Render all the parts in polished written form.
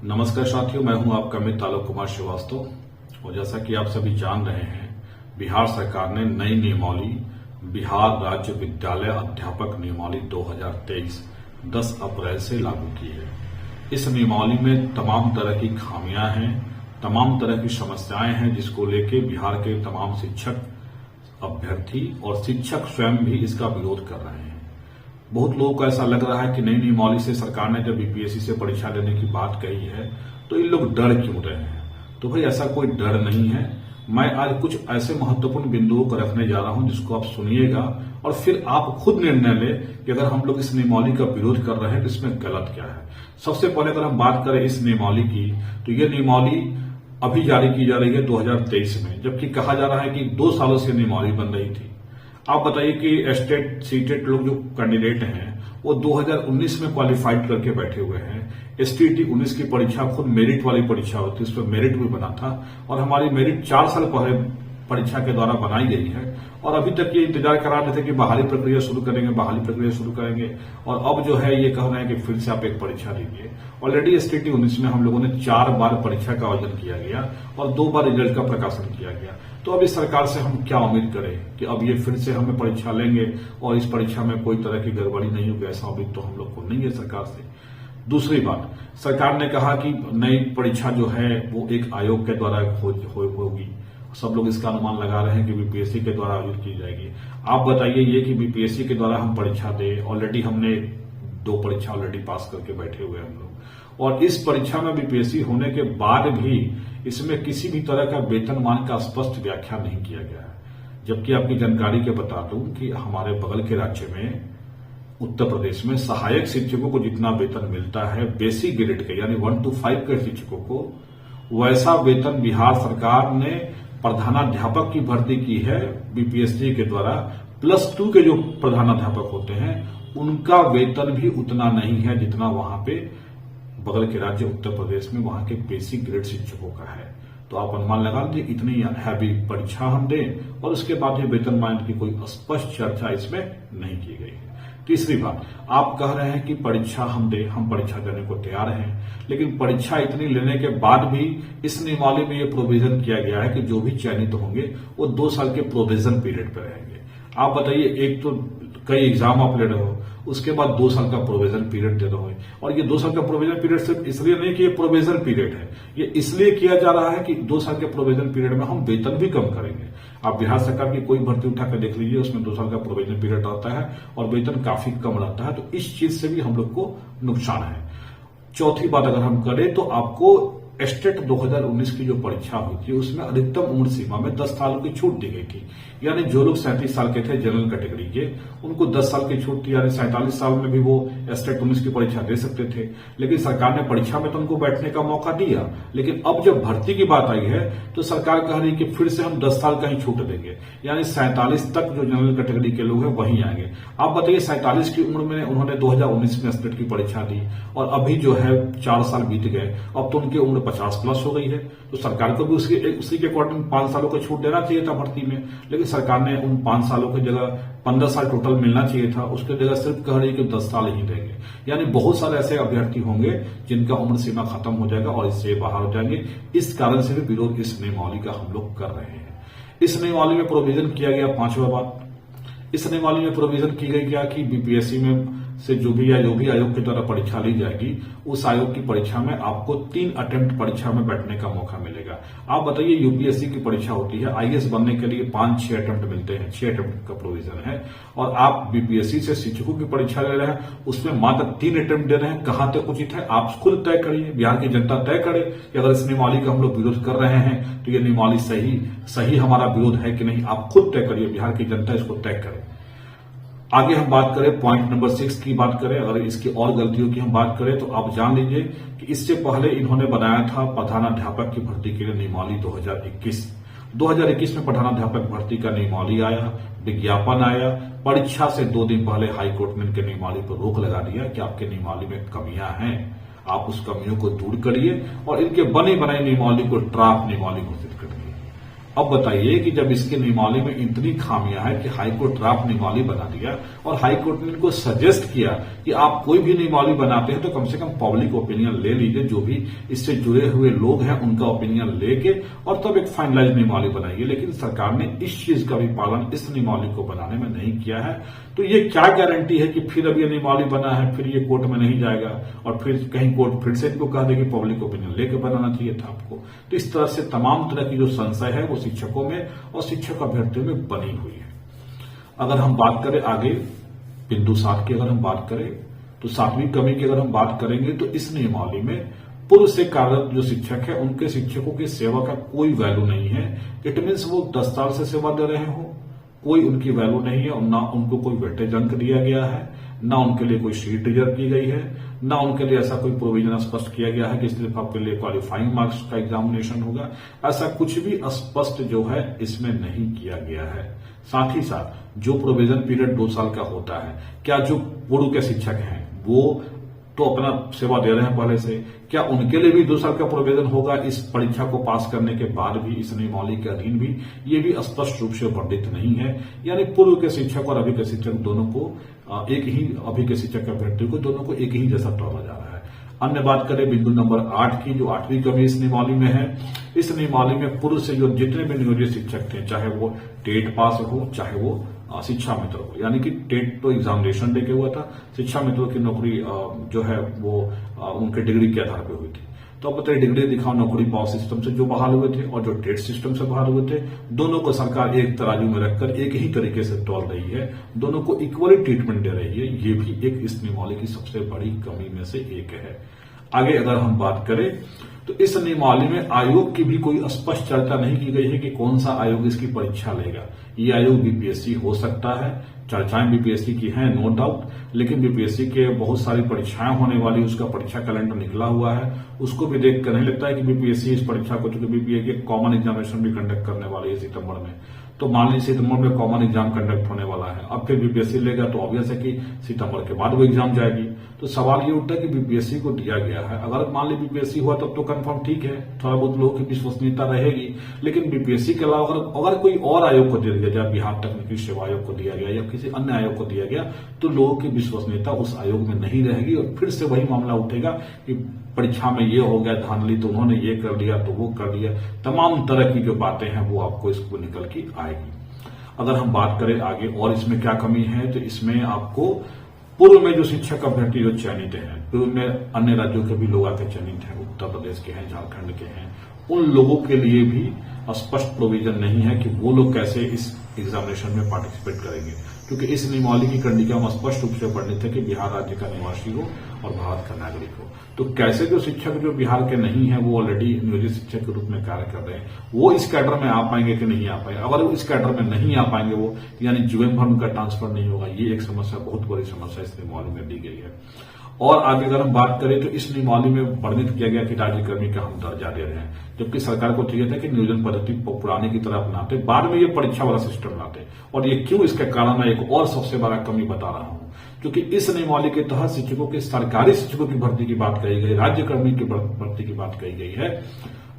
नमस्कार साथियों, मैं हूं आपका मित्र आलोक कुमार श्रीवास्तव। और जैसा कि आप सभी जान रहे हैं, बिहार सरकार ने नई नियमावली बिहार राज्य विद्यालय अध्यापक नियमावली 2023 10 अप्रैल से लागू की है। इस नियमावली में तमाम तरह की खामियां हैं, तमाम तरह की समस्याएं हैं, जिसको लेके बिहार के तमाम शिक्षक, अभ्यर्थी और शिक्षक स्वयं भी इसका विरोध कर रहे हैं। बहुत लोगों को ऐसा लग रहा है कि नई नियमावली से सरकार ने जब बीपीएससी से परीक्षा लेने की बात कही है तो इन लोग डर क्यों रहे हैं। तो भाई ऐसा कोई डर नहीं है। मैं आज कुछ ऐसे महत्वपूर्ण बिंदुओं को रखने जा रहा हूं जिसको आप सुनिएगा और फिर आप खुद निर्णय लें कि अगर हम लोग इस नियमावली का विरोध कर रहे हैं तो इसमें गलत क्या है। सबसे पहले अगर हम बात करें इस नियमावली की, तो यह नियमावली अभी जारी की जा रही है 2023 में, जबकि कहा जा रहा है कि 2 सालों से नियमावली बन रही थी। आप बताइए कि स्टेट सीटेट लोग जो कैंडिडेट हैं वो 2019 में क्वालिफाइड करके बैठे हुए हैं। एसटीटी 19 की परीक्षा खुद मेरिट वाली परीक्षा होती है, उस पर मेरिट भी बना था और हमारी मेरिट 4 साल पहले परीक्षा के द्वारा बनाई गई है और अभी तक ये इंतजार करा रहे थे कि बहाली प्रक्रिया शुरू करेंगे और अब जो है ये कह रहे हैं कि फिर से आप एक परीक्षा दीजिए। ऑलरेडी एसटीटी 19 में हम लोगों ने 4 बार परीक्षा का आयोजन किया गया और 2 बार रिजल्ट का प्रकाशन किया गया। तो अब इस सरकार से हम क्या उम्मीद करें कि अब ये फिर से हमें परीक्षा लेंगे और इस परीक्षा में कोई तरह की गड़बड़ी नहीं होगी, ऐसा उम्मीद तो हम लोग को नहीं है सरकार से। दूसरी बात, सरकार ने कहा कि नई परीक्षा जो है वो एक आयोग के द्वारा होगी। सब लोग इसका अनुमान लगा रहे हैं कि बीपीएससी के द्वारा आयोजित की जाएगी। आप बताइए ये कि बीपीएससी के द्वारा हम परीक्षा दें, ऑलरेडी हमने 2 परीक्षा ऑलरेडी पास करके बैठे हुए हैं हम लोग, और इस परीक्षा में बीपीएससी होने के बाद भी इसमें किसी भी तरह का वेतनमान का स्पष्ट व्याख्या नहीं किया गया है। जबकि आपकी जानकारी के बता दूं कि हमारे बगल के राज्य में उत्तर प्रदेश में सहायक शिक्षकों को जितना वेतन मिलता है बेसिक ग्रेड के यानी 1 to 5 के शिक्षकों को, वैसा वेतन बिहार सरकार ने प्रधानाध्यापक की भर्ती की है बीपीएससी के द्वारा। +2 के जो प्रधानाध्यापक होते हैं उनका वेतन भी उतना नहीं है जितना वहां पे बगल के राज्य उत्तर प्रदेश में वहां के बेसिक ग्रेड शिक्षकों का है। तो आप अनुमान लगा लीजिए इतनी हैवी परीक्षा हम दें और उसके बाद ये वेतनमान की कोई स्पष्ट चर्चा इसमें नहीं की गई है। तीसरी बात, आप कह रहे हैं कि परीक्षा हम दें, हम परीक्षा देने को तैयार हैं, लेकिन परीक्षा इतनी लेने के बाद भी इस नियमावली में ये प्रोविजन किया गया है कि जो भी चयनित होंगे वो 2 साल के प्रोविजन पीरियड पर रहेंगे। आप बताइए, एक तो कई एग्जाम आप ले रहे हो, उसके बाद 2 साल का प्रोविजन पीरियड दे रहे हो, और ये 2 साल का प्रोविजन पीरियड सिर्फ इसलिए नहीं कि ये प्रोविजन पीरियड है, ये इसलिए किया जा रहा है कि 2 साल के प्रोविजन पीरियड में हम वेतन भी कम करेंगे। आप बिहार सरकार की कोई भर्ती उठाकर देख लीजिए, उसमें 2 साल का प्रोविजन पीरियड रहता है और वेतन काफी कम रहता है। तो इस चीज से भी हम लोग को नुकसान है। चौथी बात अगर हम करें तो आपको स्टेट 2019 की जो परीक्षा हुई थी उसमें अधिकतम उम्र सीमा में 10 साल की छूट दी गई थी। यानी जो लोग 37 साल के थे जनरल कैटेगरी के, उनको 10 साल की छूट थी, यानी 47 साल में भी वो स्टेट 19 की परीक्षा दे सकते थे। लेकिन सरकार ने परीक्षा में तो उनको बैठने का मौका दिया, लेकिन अब जब भर्ती की बात आई है तो सरकार कह रही है कि फिर से हम 10 साल का ही छूट देंगे, यानी 47 तक जो जनरल कैटेगरी के लोग हैं वहीं आएंगे। आप बताइए, 47 की उम्र में उन्होंने 2019 में स्टेट की परीक्षा दी और अभी जो है 4 साल बीत गए, अब तो उनकी उम्र 50+ हो गई है। तो सरकार को भी उसी के अकॉर्डिंग 5 सालों का छूट देना चाहिए था भर्ती में, लेकिन सरकार ने उन 5 सालों की जगह 15 साल टोटल मिलना चाहिए था, उसकी जगह सिर्फ कह रही है कि 10 साल ही देंगे। यानी बहुत सारे ऐसे अभ्यर्थी होंगे जिनका उम्र सीमा खत्म हो जाएगा और इससे बाहर हो जाएंगे। इस कारण से भी विरोध इस नियमावली का हम लोग कर रहे हैं। इस नियमावली में प्रोविजन किया गया, 5वां बात, इस नियमावली में प्रोविजन की गई क्या कि बीपीएससी में से जो भी आयोग के द्वारा परीक्षा ली जाएगी, उस आयोग की परीक्षा में आपको 3 अटेम्प्ट परीक्षा में बैठने का मौका मिलेगा। आप बताइए, यूपीएससी की परीक्षा होती है, आईएएस बनने के लिए 5-6 अटेम्प्ट मिलते हैं, 6 अटेम्प्ट का प्रोविजन है, और आप बीपीएससी से शिक्षकों की परीक्षा ले रहे हैं, उसमें मात्र 3 अटेम्प्ट दे रहे हैं। कहां तक उचित है आप खुद तय करिए, बिहार की जनता तय करे कि अगर इस नियमावली का हम लोग विरोध कर रहे हैं तो ये नियमावली सही हमारा विरोध है कि नहीं। आप खुद तय करिए, बिहार की जनता इसको तय करे। आगे हम बात करें पॉइंट नंबर 6 की बात करें, अगर इसकी और गलतियों की हम बात करें तो आप जान लीजिए कि इससे पहले इन्होंने बनाया था प्रधानाध्यापक की भर्ती के लिए नियमावली 2021 में प्रधानाध्यापक भर्ती का नियमावली आया, विज्ञापन आया, परीक्षा से 2 दिन पहले हाईकोर्ट ने इनके नियमावली पर रोक लगा दिया कि आपके नियमावली में कमियां हैं, आप उस कमियों को दूर करिए और इनके बनी बनाई नियमावली को ड्राफ्ट नियमावली घोषित कर दिए। अब बताइए कि जब इसके नियमावली में इतनी खामियां हैं कि हाईकोर्ट ड्राफ्ट नियमावली बना दिया और हाईकोर्ट ने इनको सजेस्ट किया कि आप कोई भी नियमावली बनाते हैं तो कम से कम पब्लिक ओपिनियन ले लीजिए, जो भी इससे जुड़े हुए लोग हैं उनका ओपिनियन लेके और तब एक फाइनलाइज नियमावली बनाइए। लेकिन सरकार ने इस चीज का भी पालन इस नियमावली को बनाने में नहीं किया है। तो ये क्या गारंटी है कि फिर अब ये नियमावली बना है फिर ये कोर्ट में नहीं जाएगा और फिर कहीं कोर्ट फिर से इनको कह दे कि पब्लिक ओपिनियन लेके बनाना चाहिए था आपको। तो इस तरह से तमाम तरह की जो संशय है वो शिक्षकों में और शिक्षक अभ्यर्थियों में बनी हुई है। अगर हम बात करें आगे बिंदु 7 की अगर हम बात करें तो 7वीं कमी की अगर हम बात करेंगे तो इस नियमावली में पूर्व से कार्यरत जो शिक्षक है उनके शिक्षकों की सेवा का कोई वैल्यू नहीं है। इट मीन्स वो 10 साल से सेवा दे रहे हो, कोई उनकी वैल्यू नहीं है और ना उनको कोई वेटेज अंक दिया गया है, ना उनके लिए कोई सीट रिजर्व की गई है, ना उनके लिए ऐसा कोई प्रोविजन स्पष्ट किया गया है कि सिर्फ आपके लिए क्वालिफाइंग मार्क्स का एग्जामिनेशन होगा। ऐसा कुछ भी स्पष्ट जो है इसमें नहीं किया गया है। साथ ही साथ जो प्रोविजन पीरियड 2 साल का होता है, क्या जो पूर्व के शिक्षक हैं वो तो अपना सेवा दे रहे हैं पहले से, क्या उनके लिए भी 2 साल का प्रोविजन होगा इस परीक्षा को पास करने के बाद भी, इस नियमावली के अधीन भी? ये भी स्पष्ट रूप से वर्णित नहीं है। यानी पूर्व के शिक्षक और अभी के शिक्षक दोनों को एक ही, अभी के शिक्षक अभ्यर्थी को दोनों को एक ही जैसा तोला जा रहा है। अन्य बात करें बिंदु नंबर 8 की, जो 8वीं कमी इस नियमावली में है। इस नियमावली में पूर्व से जो जितने भी नियोजित शिक्षक थे, चाहे वो टेट पास हो चाहे वो शिक्षा मित्र हो, यानी कि टेट तो एग्जामिनेशन दे के हुआ था, शिक्षा मित्रों की नौकरी जो है वो उनके डिग्री के आधार पर हुई थी। तो अब बताइए डिग्री दिखाओ, नौकरी पाओ सिस्टम से जो बहाल हुए थे और जो टेट सिस्टम से बहाल हुए थे, दोनों को सरकार एक तराजू में रखकर एक ही तरीके से तौल रही है, दोनों को इक्वली ट्रीटमेंट दे रही है। ये भी एक इस नियमावली की सबसे बड़ी कमी में से एक है। आगे अगर हम बात करें तो इस नियमावली में आयोग की भी कोई स्पष्ट चर्चा नहीं की गई है कि कौन सा आयोग इसकी परीक्षा लेगा। ये आयोग बीपीएससी हो सकता है, चर्चाएं बीपीएससी की हैं नो डाउट, लेकिन बीपीएससी के बहुत सारी परीक्षाएं होने वाली, उसका परीक्षा कैलेंडर निकला हुआ है, उसको भी देखकर नहीं लगता है कि बीपीएससी इस परीक्षा को, चूंकि बीपीए के कॉमन एग्जामिनेशन भी कंडक्ट करने वाली है सितंबर में, तो मान लीजिए सितंबर में कॉमन एग्जाम कंडक्ट होने वाला है, अब फिर बीपीएससी लेगा तो ऑब्वियस है कि सितंबर के बाद वो एग्जाम जाएगी। तो सवाल ये उठता है कि बीपीएससी को दिया गया है, अगर मान ली बीपीएससी हुआ तब तो कंफर्म ठीक है, थोड़ा बहुत लोगों की विश्वसनीयता रहेगी, लेकिन बीपीएससी के अलावा अगर कोई और आयोग को दे दिया जाए, बिहार तकनीकी सेवा आयोग को दिया गया या किसी अन्य आयोग को दिया गया, तो लोगों की विश्वसनीयता उस आयोग में नहीं रहेगी और फिर से वही मामला उठेगा कि परीक्षा में ये हो गया, धांधली तो उन्होंने ये कर दिया तो वो कर दिया, तमाम तरह की जो बातें हैं वो आपको इसको निकल के आएगी। अगर हम बात करें आगे और इसमें क्या कमी है, तो इसमें आपको पूर्व में जो शिक्षक अभ्यर्थी जो चयनित हैं, पूर्व में अन्य राज्यों के भी लोग आके चयनित हैं, उत्तर प्रदेश के हैं, झारखंड के हैं, उन लोगों के लिए भी स्पष्ट प्रोविजन नहीं है कि वो लोग कैसे इस एग्जामिनेशन में पार्टिसिपेट करेंगे, क्योंकि इस नियमावली की कंडीशन में स्पष्ट रूप से वर्णित है कि बिहार राज्य का निवासी हो और भारत का नागरिक हो। तो कैसे जो शिक्षक जो बिहार के नहीं है, वो ऑलरेडी नियोजित शिक्षक के रूप में कार्य कर रहे हैं, वो इस कैडर में आ पाएंगे कि नहीं आ पाएंगे? अगर वो इस कैडर में नहीं आ पाएंगे, वो यानी जीवन भर उनका ट्रांसफर नहीं होगा, ये एक समस्या, बहुत बड़ी समस्या इस नियमावली में दी गई है। और आगे अगर हम बात करें तो इस नियमावली में वर्णित किया गया कि राज्यकर्मी का हम दर्जा दे रहे हैं, जबकि सरकार को चाहिए था कि नियोजन पद्धति पुराने की तरह अपनाते, बाद में ये परीक्षा वाला सिस्टम लाते। और ये क्यों, इसका कारण मैं एक और सबसे बड़ा कमी बता रहा हूं, क्योंकि इस नियमावली के तहत शिक्षकों के, सरकारी शिक्षकों की भर्ती की बात कही गई, राज्यकर्मी की भर्ती की बात कही गई है।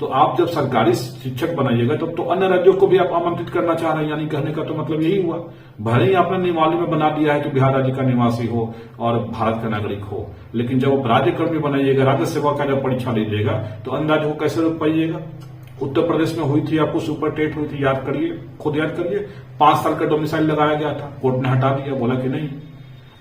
तो आप जब सरकारी शिक्षक बनाइएगा तब तो अन्य राज्यों को भी आप आमंत्रित करना चाह रहे हैं, यानी कहने का तो मतलब यही हुआ, भले ही आपने नियमावली में बना दिया है कि बिहार राज्य का निवासी हो और भारत का नागरिक हो, लेकिन जब आप राज्यकर्मी बनाइएगा, राज्य सेवा का जब परीक्षा लीजिएगा, तो अन्य राज्यों को कैसे रोक पाइएगा? उत्तर प्रदेश में हुई थी, आपको सुपर टेट हुई थी, याद करिए, खुद याद करिए, 5 साल का डोमिसाइल लगाया गया था, कोर्ट ने हटा दिया, बोला कि नहीं।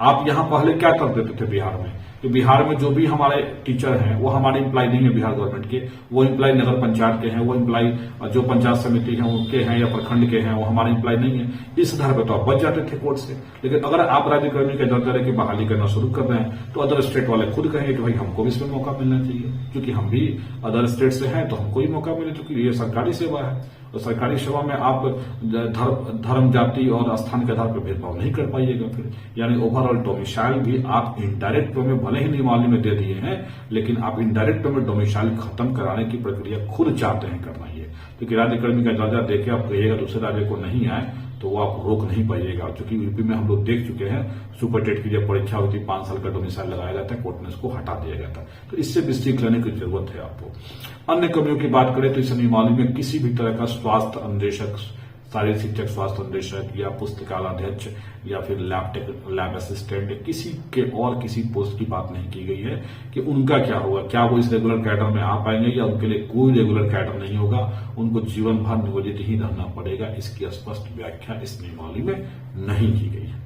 आप यहां पहले क्या कर देते थे बिहार में, कि बिहार में जो भी हमारे टीचर हैं वो हमारे एम्प्लॉय नहीं है बिहार गवर्नमेंट के, वो एम्प्लॉय नगर पंचायत के हैं, वो एम्प्लॉय जो पंचायत समिति हैं उनके हैं या प्रखंड के हैं, वो हमारे एम्प्लॉय नहीं है। इस आधार पर तो आप बच जाते थे कोर्ट से। लेकिन अगर आप राज्यकर्मी के दर्जे की बहाली करना शुरू कर रहे हैं, तो अदर स्टेट वाले खुद कहेंगे कि भाई हमको भी इसमें मौका मिलना चाहिए, क्योंकि हम भी अदर स्टेट से हैं तो हमको ही मौका मिले, क्योंकि ये सरकारी सेवा है। और सरकारी सेवा में आप धर्म, जाति और स्थान के आधार पर भेदभाव नहीं कर पाइएगा फिर, यानी ओवरऑल डोमिसाइल भी आप इनडायरेक्ट वे में भले ही नियमावली में दे दिए हैं, लेकिन आप इनडायरेक्ट वे में डोमिसाइल खत्म कराने की प्रक्रिया खुद चाहते हैं करना। ये क्योंकि राज्यकर्मी का दर्जा देके आप कहिएगा दूसरे राज्य को नहीं आए, तो वो आप रोक नहीं पाइएगा, क्योंकि यूपी में हम लोग देख चुके हैं सुपर टेट की जब परीक्षा हुई थी 5 साल का डोमिसाइल लगाया गया था, कोर्ट ने इसको हटा दिया गया था। तो इससे भी सीख लेने की जरूरत है आपको। अन्य कमियों की बात करें तो इस नियमावली में किसी भी तरह का स्वास्थ्य अन्वेषक, शारीरिक शिक्षक, स्वास्थ्य अन्वेषक या पुस्तकालयाध्यक्ष या फिर लैब असिस्टेंट किसी के और किसी पोस्ट की बात नहीं की गई है कि उनका क्या होगा, क्या वो इस रेगुलर कैडर में आ पाएंगे या उनके लिए कोई रेगुलर कैडर नहीं होगा, उनको जीवन भर नियोजित ही रहना पड़ेगा। इसकी स्पष्ट व्याख्या इस नियमावली में नहीं की गई है।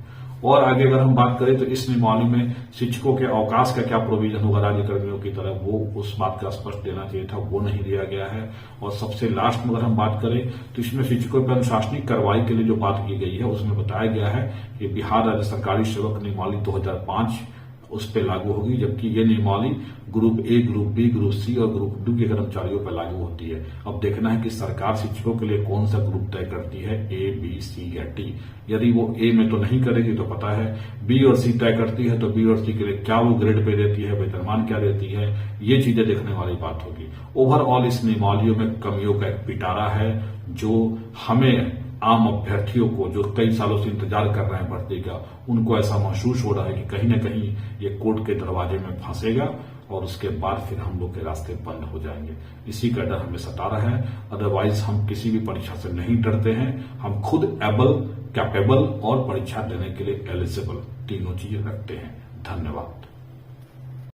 और आगे अगर हम बात करें तो इस नियमावली में शिक्षकों के अवकाश का क्या प्रोविजन होगा राज्य कर्मियों की तरह, वो उस बात का स्पष्ट देना चाहिए था, वो नहीं दिया गया है। और सबसे लास्ट में अगर हम बात करें तो इसमें शिक्षकों पर अनुशासनिक कार्रवाई के लिए जो बात की गई है उसमें बताया गया है कि बिहार राज्य सरकारी सेवक नियमावली 2005 उस पर लागू होगी, जबकि ये नियमावली group A, group B, group C और ग्रुप डी के कर्मचारियों पर लागू होती है। अब देखना है कि सरकार शिक्षकों के लिए कौन सा ग्रुप तय करती है, ए, बी, सी या डी। यदि वो ए में तो नहीं करेगी तो पता है, बी और सी तय करती है तो बी और सी के लिए क्या वो ग्रेड पे देती है, वेतनमान क्या देती है, ये चीजें देखने वाली बात होगी। ओवरऑल इस नियमावलियों में कमियों का एक पिटारा है जो हमें आम अभ्यर्थियों को जो कई सालों से इंतजार कर रहे हैं भर्ती का, उनको ऐसा महसूस हो रहा है कि कहीं ना कहीं ये कोर्ट के दरवाजे में फंसेगा और उसके बाद फिर हम लोग के रास्ते बंद हो जाएंगे। इसी का डर हमें सता रहा है। अदरवाइज हम किसी भी परीक्षा से नहीं डरते हैं, हम खुद एबल, कैपेबल और परीक्षा देने के लिए एलिजिबल तीनों चीजें रखते हैं। धन्यवाद।